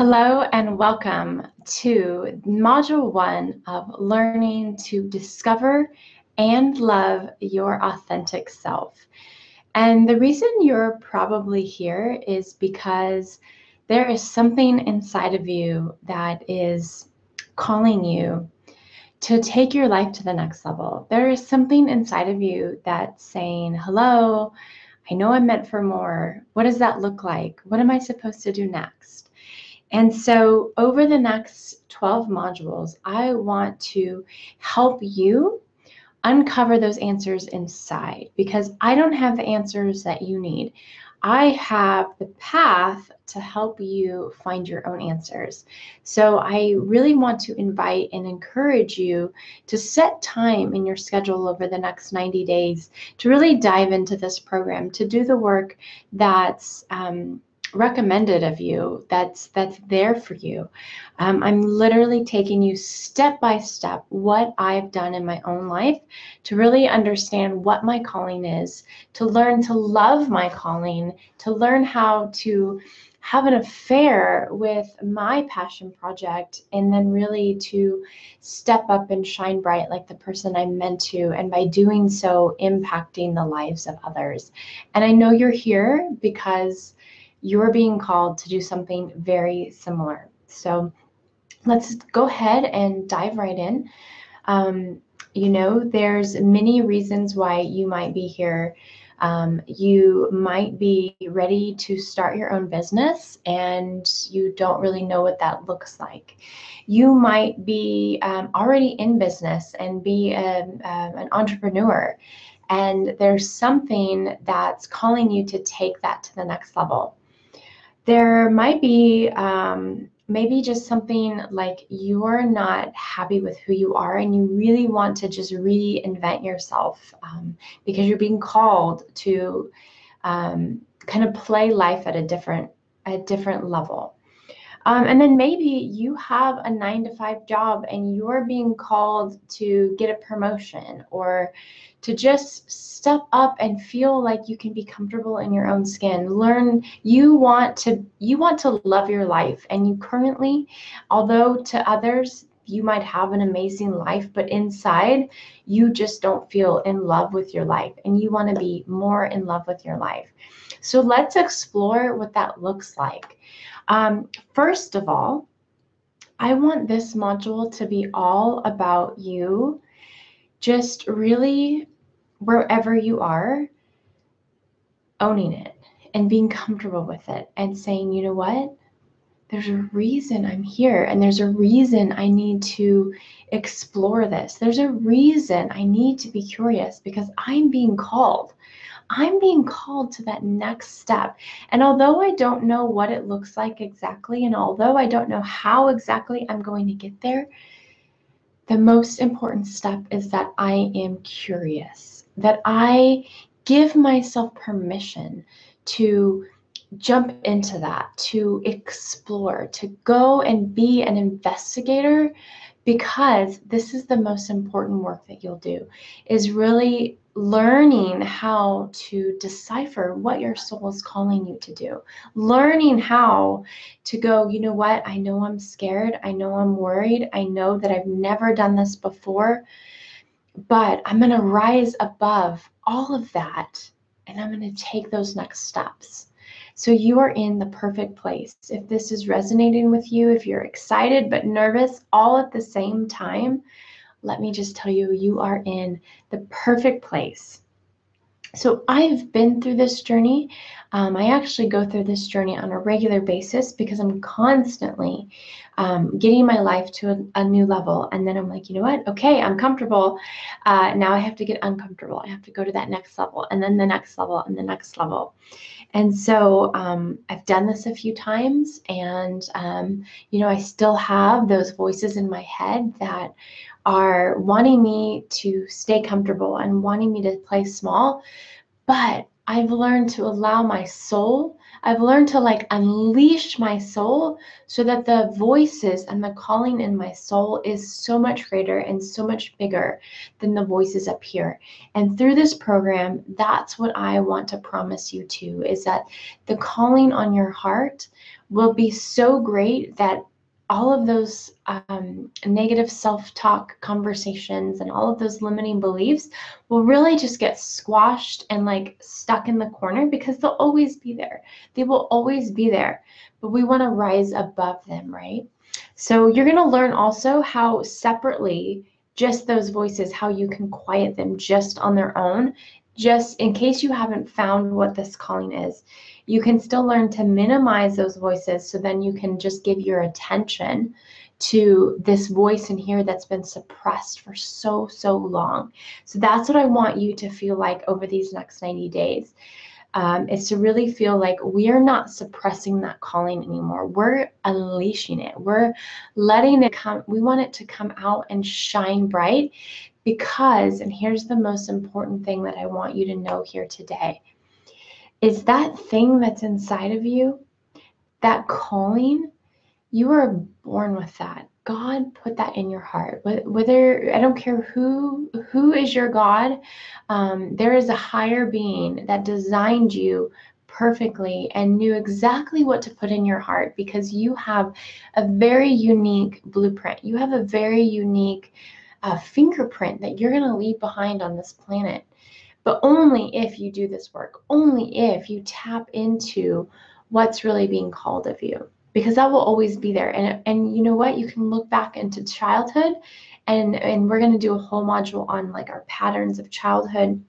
Hello and welcome to Module 1 of Learning to Discover and Love Your Authentic Self. And the reason you're probably here is because there is something inside of you that is calling you to take your life to the next level. There is something inside of you that's saying, hello, I know I'm meant for more. What does that look like? What am I supposed to do next? And so over the next 12 modules, I want to help you uncover those answers inside, because I don't have the answers that you need. I have the path to help you find your own answers. So I really want to invite and encourage you to set time in your schedule over the next 90 days to really dive into this program, to do the work that's recommended of you, that's there for you. I'm literally taking you step by step what I've done in my own life to really understand what my calling is, to learn to love my calling, to learn how to have an affair with my passion project, and then really to step up and shine bright like the person I'm meant to, and by doing so, impacting the lives of others. And I know you're here because you're being called to do something very similar. So let's go ahead and dive right in. There's many reasons why you might be here. You might be ready to start your own business and you don't really know what that looks like. You might be already in business and be an entrepreneur, and there's something that's calling you to take that to the next level. There might be maybe just something like you're not happy with who you are and you really want to just reinvent yourself because you're being called to kind of play life at a different level. And then maybe you have a 9-to-5 job and you're being called to get a promotion or to just step up and feel like you can be comfortable in your own skin. You want to love your life, and you currently, although to others you might have an amazing life, but inside you just don't feel in love with your life and you want to be more in love with your life. So let's explore what that looks like. First of all, I want this module to be all about you just really, wherever you are, owning it and being comfortable with it and saying, you know what? There's a reason I'm here, and there's a reason I need to explore this. There's a reason I need to be curious because I'm being called. I'm being called to that next step. And although I don't know what it looks like exactly, and although I don't know how exactly I'm going to get there, the most important step is that I am curious, that I give myself permission to jump into that, to explore, to go and be an investigator, because this is the most important work that you'll do, is really learning how to decipher what your soul is calling you to do, learning how to go, you know what, I know I'm scared, I know I'm worried, I know that I've never done this before, but I'm going to rise above all of that and I'm going to take those next steps. So you are in the perfect place. If this is resonating with you, if you're excited but nervous all at the same time, let me just tell you, you are in the perfect place. So I've been through this journey. I actually go through this journey on a regular basis because I'm constantly getting my life to a new level. And then I'm like, you know what? Okay, I'm comfortable. Now I have to get uncomfortable. I have to go to that next level, and then the next level, and the next level. And so I've done this a few times, and I still have those voices in my head that are wanting me to stay comfortable and wanting me to play small. But I've learned to allow my soul, I've learned to like unleash my soul so that the voices and the calling in my soul is so much greater and so much bigger than the voices up here. And through this program, that's what I want to promise you too, is that the calling on your heart will be so great that all of those negative self-talk conversations and all of those limiting beliefs will really just get squashed and like stuck in the corner, because they'll always be there. They will always be there, but we want to rise above them, right? So you're going to learn also how separately just those voices, how you can quiet them just on their own, just in case you haven't found what this calling is. You can still learn to minimize those voices, so then you can just give your attention to this voice in here that's been suppressed for so long. So that's what I want you to feel like over these next 90 days, is to really feel like we're not suppressing that calling anymore. We're unleashing it. We're letting it come. We want it to come out and shine bright, because, and here's the most important thing that I want you to know here today, is that thing that's inside of you, that calling, you were born with that. God put that in your heart. Whether, I don't care who is your God, there is a higher being that designed you perfectly and knew exactly what to put in your heart, because you have a very unique blueprint. You have a very unique fingerprint that you're going to leave behind on this planet. But only if you do this work, only if you tap into what's really being called of you, because that will always be there. And you know what? You can look back into childhood, and we're going to do a whole module on like our patterns of childhood.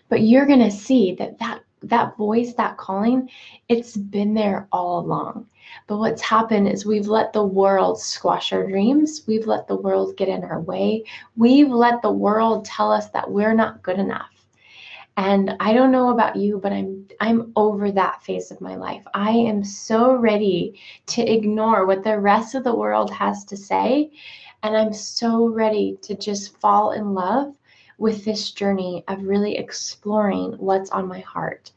But you're going to see that voice, that calling, it's been there all along. But what's happened is we've let the world squash our dreams. We've let the world get in our way. We've let the world tell us that we're not good enough. And I don't know about you, but I'm over that phase of my life. I am so ready to ignore what the rest of the world has to say. And I'm so ready to just fall in love with this journey of really exploring what's on my heart.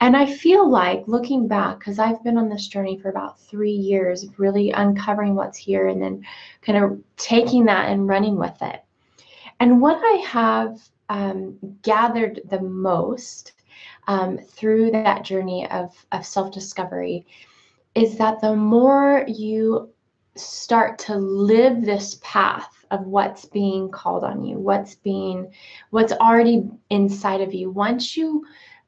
And I feel like, looking back, because I've been on this journey for about 3 years, really uncovering what's here and then kind of taking that and running with it. And what I have gathered the most through that journey of self-discovery is that the more you start to live this path of what's being called on you, what's already inside of you, once you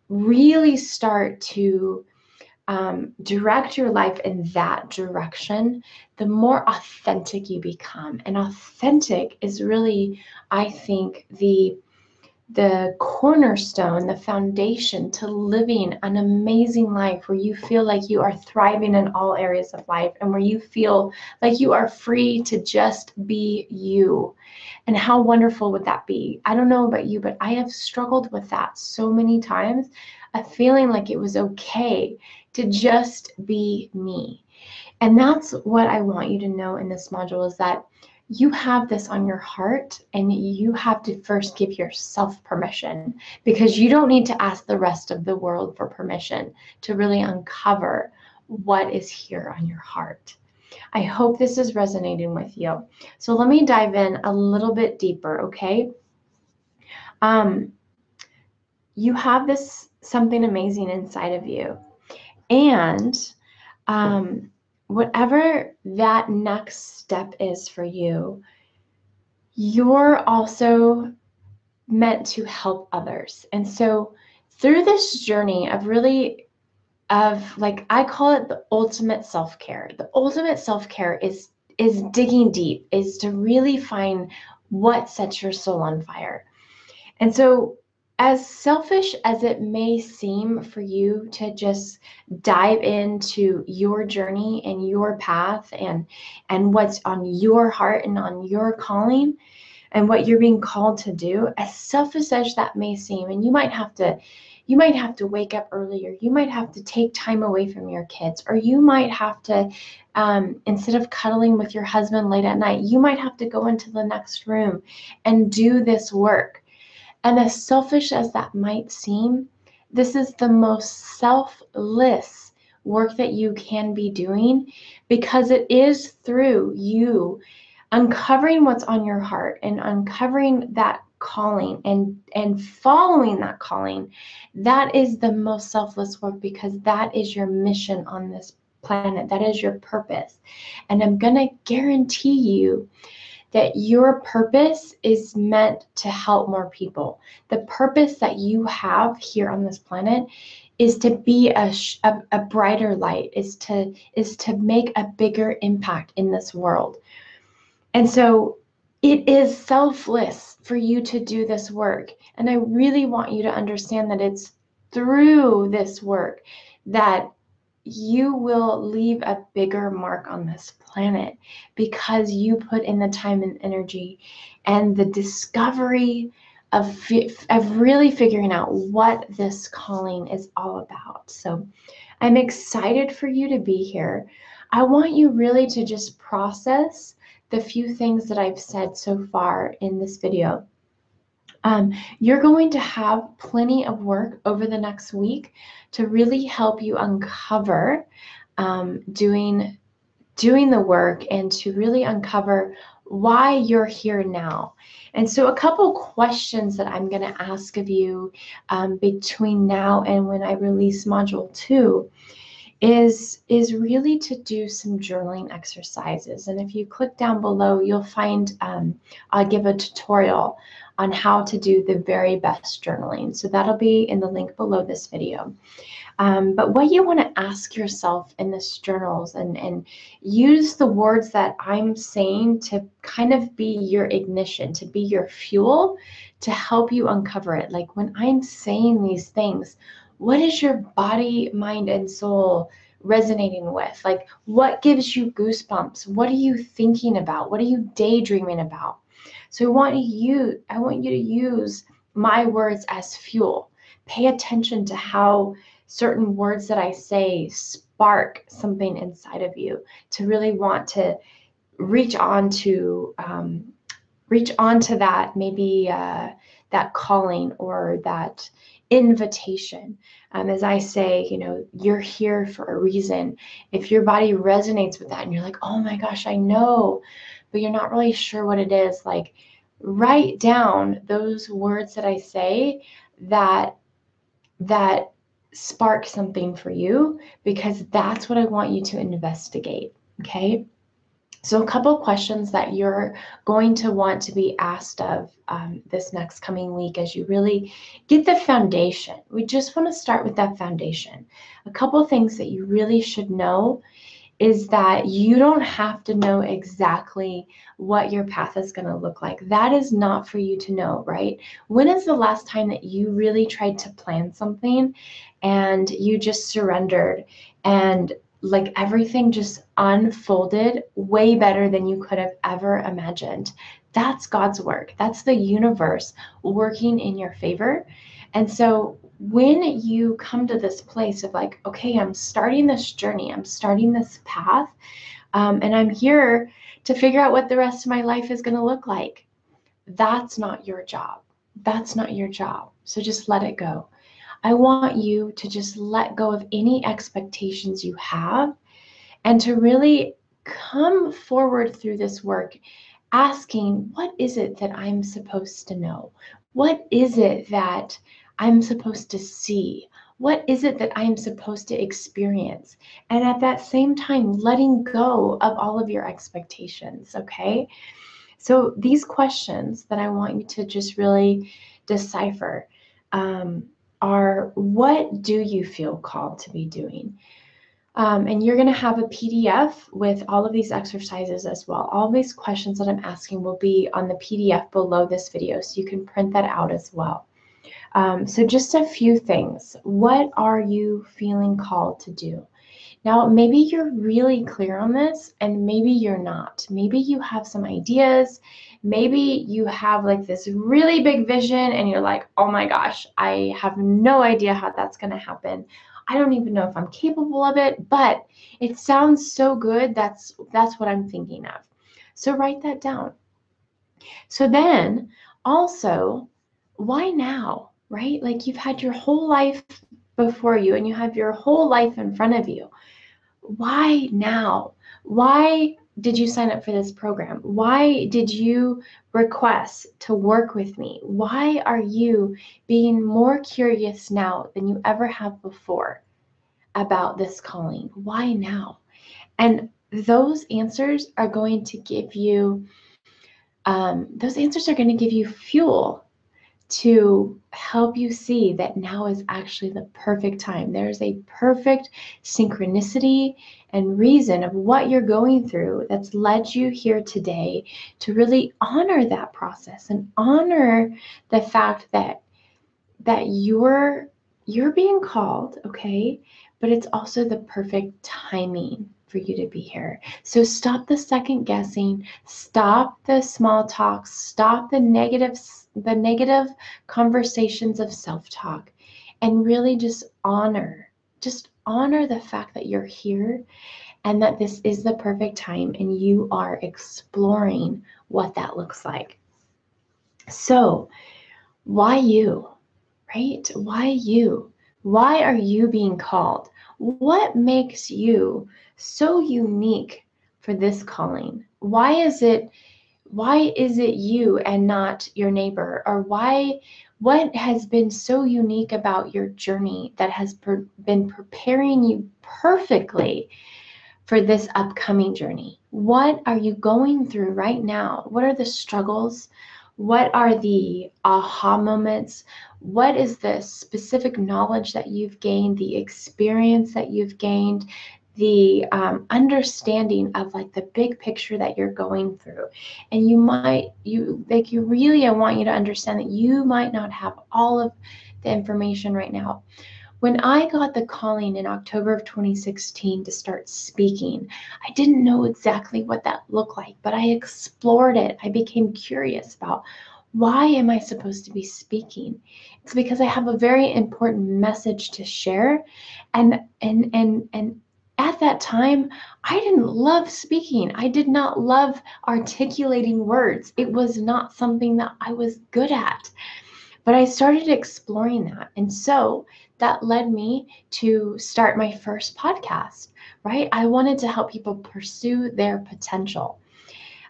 really start to direct your life in that direction, the more authentic you become. And authentic is really, I think, the cornerstone, the foundation to living an amazing life where you feel like you are thriving in all areas of life, and where you feel like you are free to just be you. And how wonderful would that be? I don't know about you, but I have struggled with that so many times, of feeling like it was okay to just be me. And that's what I want you to know in this module, is that you have this on your heart, and you have to first give yourself permission, because you don't need to ask the rest of the world for permission to really uncover what is here on your heart. I hope this is resonating with you. So let me dive in a little bit deeper, okay? You have this something amazing inside of you, and whatever that next step is for you, you're also meant to help others. And so through this journey of really, like, I call it the ultimate self-care. The ultimate self-care is digging deep, is to really find what sets your soul on fire. And so, as selfish as it may seem for you to just dive into your journey and your path and what's on your heart and on your calling and what you're being called to do, as selfish as that may seem, and you might have to wake up earlier, you might have to take time away from your kids, or you might have to, instead of cuddling with your husband late at night, you might have to go into the next room and do this work. And as selfish as that might seem, this is the most selfless work that you can be doing, because it is through you uncovering what's on your heart and uncovering that calling and following that calling. That is the most selfless work, because that is your mission on this planet. That is your purpose. And I'm going to guarantee you that your purpose is meant to help more people. The purpose that you have here on this planet is to be a brighter light, is to make a bigger impact in this world. And so it is selfless for you to do this work. And I really want you to understand that it's through this work that you will leave a bigger mark on this planet, because you put in the time and energy and the discovery of really figuring out what this calling is all about. So I'm excited for you to be here. I want you really to just process the few things that I've said so far in this video. You're going to have plenty of work over the next week to really help you uncover doing the work, and to really uncover why you're here now. And so a couple questions that I'm going to ask of you between now and when I release module 2 is really to do some journaling exercises. And if you click down below, you'll find I'll give a tutorial on how to do the very best journaling. So that'll be in the link below this video. But what you want to ask yourself in this journals, and use the words that I'm saying to kind of be your ignition, to be your fuel, to help you uncover it. Like when I'm saying these things, what is your body, mind, and soul resonating with? Like, what gives you goosebumps? What are you thinking about? What are you daydreaming about? So I want you to use my words as fuel. Pay attention to how certain words that I say spark something inside of you, to really want to reach on to that, maybe that calling or that invitation. As I say, you're here for a reason. If your body resonates with that and you're like, oh my gosh, I know, but you're not really sure what it is, like, write down those words that I say that spark something for you, because that's what I want you to investigate. Okay. So a couple of questions that you're going to want to be asked of this next coming week as you really get the foundation. We just want to start with that foundation. A couple of things that you really should know is that you don't have to know exactly what your path is going to look like. That is not for you to know, right? When is the last time that you really tried to plan something and you just surrendered, and like everything just unfolded way better than you could have ever imagined? That's God's work. That's the universe working in your favor. And so when you come to this place of like, okay, I'm starting this journey, I'm starting this path, and I'm here to figure out what the rest of my life is going to look like, that's not your job. That's not your job. So just let it go. I want you to just let go of any expectations you have, and to really come forward through this work asking, what is it that I'm supposed to know? What is it that I'm supposed to see? What is it that I'm supposed to experience? And at that same time, letting go of all of your expectations, okay? So these questions that I want you to just really decipher are, what do you feel called to be doing? And you're going to have a PDF with all of these exercises as well. All these questions that I'm asking will be on the PDF below this video, so you can print that out as well. So just a few things. What are you feeling called to do? Now, maybe you're really clear on this, and maybe you're not. Maybe you have some ideas. Maybe you have like this really big vision and you're like, oh my gosh, I have no idea how that's going to happen. I don't even know if I'm capable of it, but it sounds so good. That's what I'm thinking of. So write that down. So then also, why now? right? Like you've had your whole life before you and you have your whole life in front of you. Why now? Why did you sign up for this program? Why did you request to work with me? Why are you being more curious now than you ever have before about this calling? Why now? And those answers are going to give you, fuel to help you see that now is actually the perfect time. There's a perfect synchronicity and reason of what you're going through that's led you here today to really honor that process and honor the fact that you're being called, okay? But it's also the perfect timing for you to be here. So stop the second guessing, stop the small talk, stop the negative conversations of self-talk, and really just honor the fact that you're here and that this is the perfect time and you are exploring what that looks like. So, why you? Right? Why you? Why are you being called? What makes you so unique for this calling? Why is it you and not your neighbor? Or what has been so unique about your journey that has been preparing you perfectly for this upcoming journey? What are you going through right now? What are the struggles? What are the aha moments? What is the specific knowledge that you've gained, the experience that you've gained, the understanding of like the big picture that you're going through? And I want you to understand that you might not have all of the information right now. When I got the calling in October of 2016 to start speaking, I didn't know exactly what that looked like, but I explored it. I became curious about, why am I supposed to be speaking? It's because I have a very important message to share. And at that time, I didn't love speaking. I did not love articulating words. It was not something that I was good at. But I started exploring that. And so that led me to start my first podcast, right? I wanted to help people pursue their potential.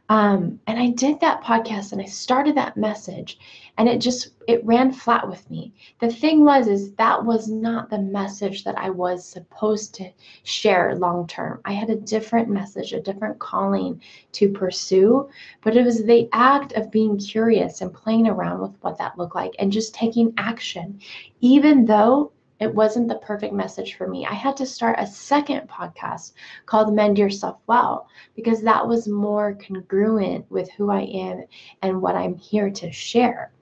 And I did that podcast and I started that message, and it ran flat with me. The thing is that was not the message that I was supposed to share long term. I had a different message, a different calling to pursue, but it was the act of being curious and playing around with what that looked like and just taking action, even though it wasn't the perfect message for me. I had to start a second podcast called Mend Yourself Well, because that was more congruent with who I am and what I'm here to share.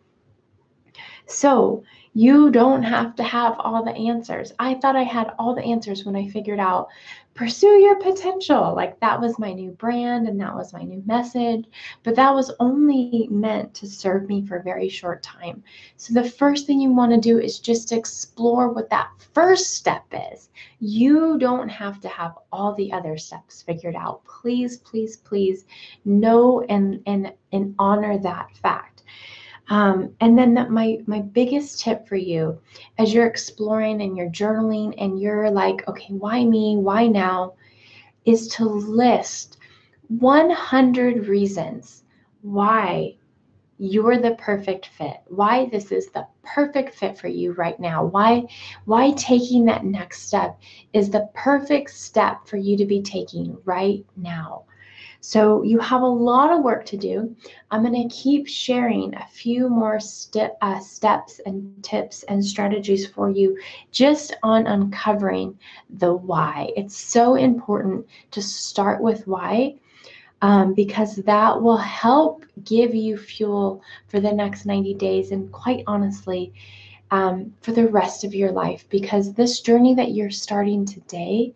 So you don't have to have all the answers. I thought I had all the answers when I figured out pursue your potential. Like that was my new brand and that was my new message, but that was only meant to serve me for a very short time. So the first thing you want to do is just explore what that first step is. You don't have to have all the other steps figured out. Please, please, please know and honor that fact. And then my biggest tip for you as you're exploring and you're journaling and you're like, okay, why me? Why now? Is to list 100 reasons why you're the perfect fit, why this is the perfect fit for you right now, why taking that next step is the perfect step for you to be taking right now. So you have a lot of work to do. I'm going to keep sharing a few more steps and tips and strategies for you just on uncovering the why. It's so important to start with why, because that will help give you fuel for the next 90 days and quite honestly, for the rest of your life, because this journey that you're starting today,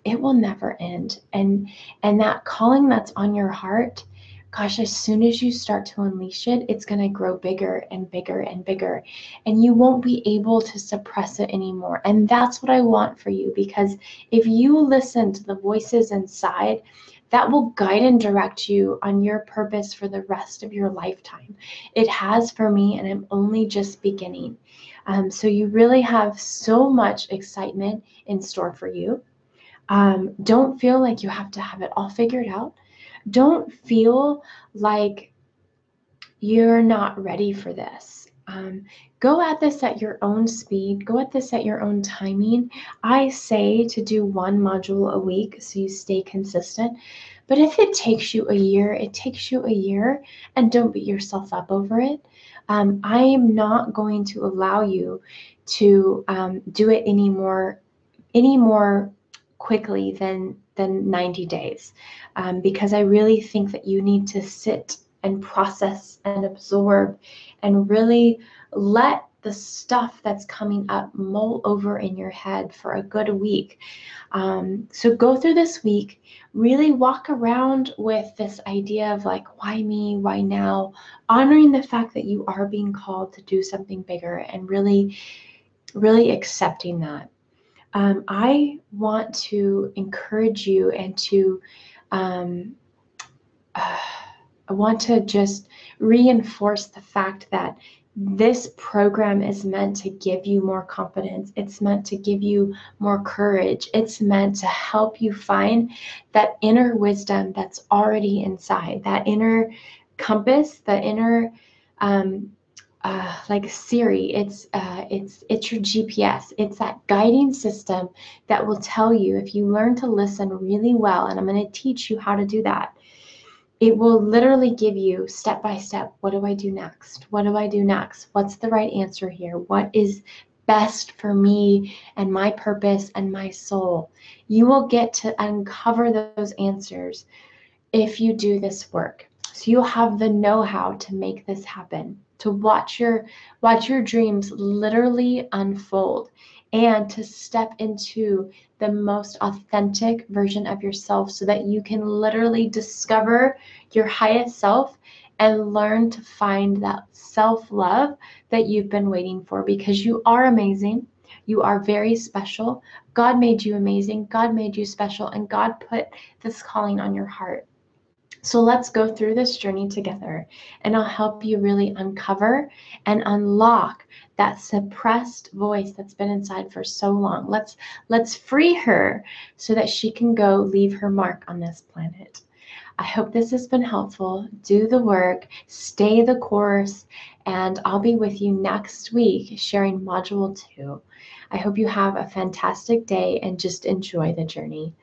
it will never end. And that calling that's on your heart, gosh, as soon as you start to unleash it, it's going to grow bigger and bigger and bigger, and you won't be able to suppress it anymore. And that's what I want for you, because if you listen to the voices inside that will guide and direct you on your purpose for the rest of your lifetime. It has for me, and I'm only just beginning. So you really have so much excitement in store for you. Don't feel like you have to have it all figured out. Don't feel like you're not ready for this. Go at this at your own speed. Go at this at your own timing. I say to do one module a week so you stay consistent. But if it takes you a year, it takes you a year, and don't beat yourself up over it. I am not going to allow you to do it any more quickly than 90 days, because I really think that you need to sit and process and absorb and really let the stuff that's coming up mull over in your head for a good week. So go through this week, really walk around with this idea of like, why me, why now, honoring the fact that you are being called to do something bigger, and really, really accepting that. I want to encourage you and to um, I want to just reinforce the fact that this program is meant to give you more confidence. It's meant to give you more courage. It's meant to help you find that inner wisdom that's already inside, that inner compass, the inner like Siri. It's your GPS. It's that guiding system that will tell you, if you learn to listen really well, and I'm going to teach you how to do that. It will literally give you step by step, what do I do next? What do I do next? What's the right answer here? What is best for me and my purpose and my soul? You will get to uncover those answers if you do this work. So you'll have the know-how to make this happen, to watch your dreams literally unfold, and to step into the most authentic version of yourself so that you can literally discover your highest self and learn to find that self-love that you've been waiting for, because you are amazing. You are very special. God made you amazing. God made you special, and God put this calling on your heart. So let's go through this journey together, and I'll help you really uncover and unlock that suppressed voice that's been inside for so long. Let's free her so that she can go leave her mark on this planet. I hope this has been helpful. Do the work, stay the course, and I'll be with you next week sharing module 2. I hope you have a fantastic day and just enjoy the journey.